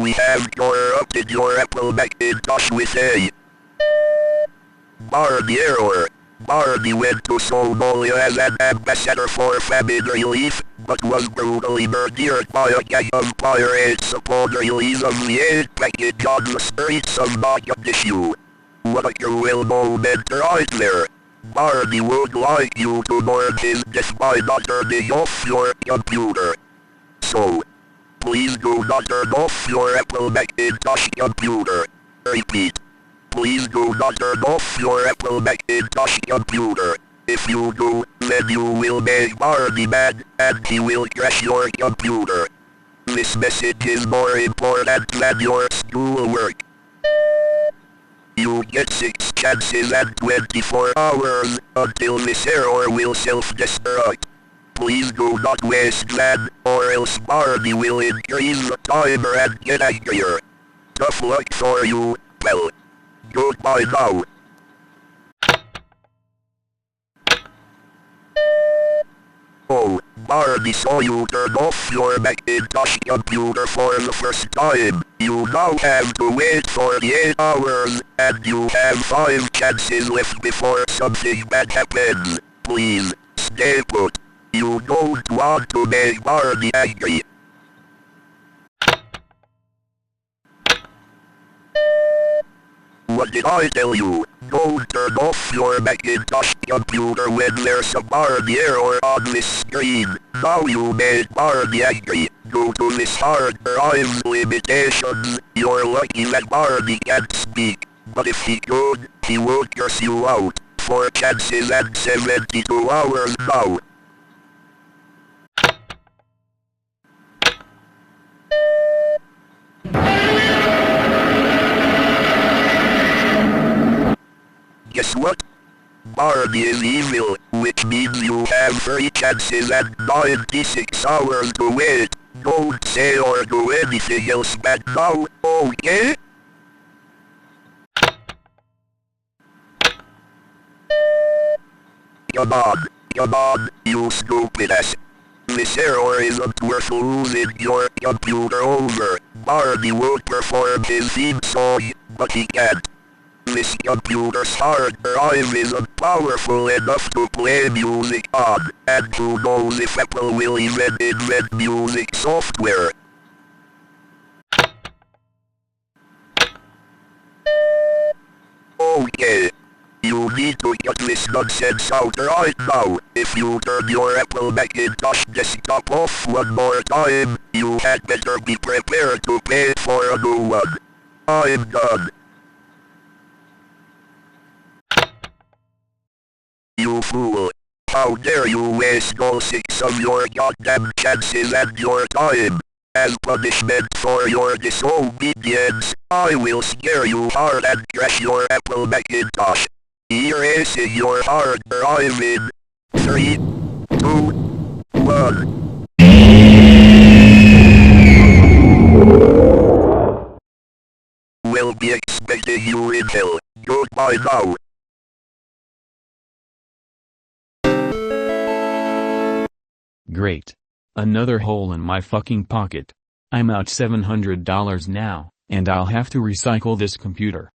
We have corrupted your Apple Macintosh with a Barney Error. Barney went to Somalia as an ambassador for famine relief, but was brutally murdered by a gang of pirates upon release of the aid package on the streets of Mogadishu. What a cruel moment right there. Barney would like you to mourn his death by not turning off your computer. So, please do not turn off your Apple Macintosh computer. Repeat. Please do not turn off your Apple Macintosh computer. If you do, then you will make Barney mad, and he will crash your computer. This message is more important than your schoolwork. You get 6 chances and 24 hours until this error will self-destruct. Please do not waste that, or else Barney will increase the timer and get angrier. Tough luck for you, well. Goodbye now. Oh, Barney saw you turn off your Macintosh computer for the first time. You now have to wait 48 hours, and you have 5 chances left before something bad happens. Please, stay put. You don't want to make Barney angry. What did I tell you? Don't turn off your Macintosh computer when there's a Barney error on this screen. Now you made Barney angry. Due to this hard drive's limitations, you're lucky that Barney can't speak. But if he could, he would curse you out. 4 chances and 72 hours now. Guess what? Barney is evil, which means you have 3 chances and 96 hours to wait. Don't say or do anything else bad now, okay? Come on, you stupid ass. This error isn't worth losing your computer over. Barney won't perform his theme song, but he can't. This computer's hard drive isn't powerful enough to play music on, and who knows if Apple will even invent music software. Okay. You need to cut this nonsense out right now. If you turn your Apple Macintosh Desktop off one more time, you had better be prepared to pay for a new one. I'm done. You fool. How dare you waste all 6 of your goddamn chances and your time. As punishment for your disobedience, I will scare you hard and crash your Apple Macintosh. Erasing your hard drive in 3, 2, 1. We'll be expecting you in hell. Goodbye now. Great. Another hole in my fucking pocket. I'm out $700 now, and I'll have to recycle this computer.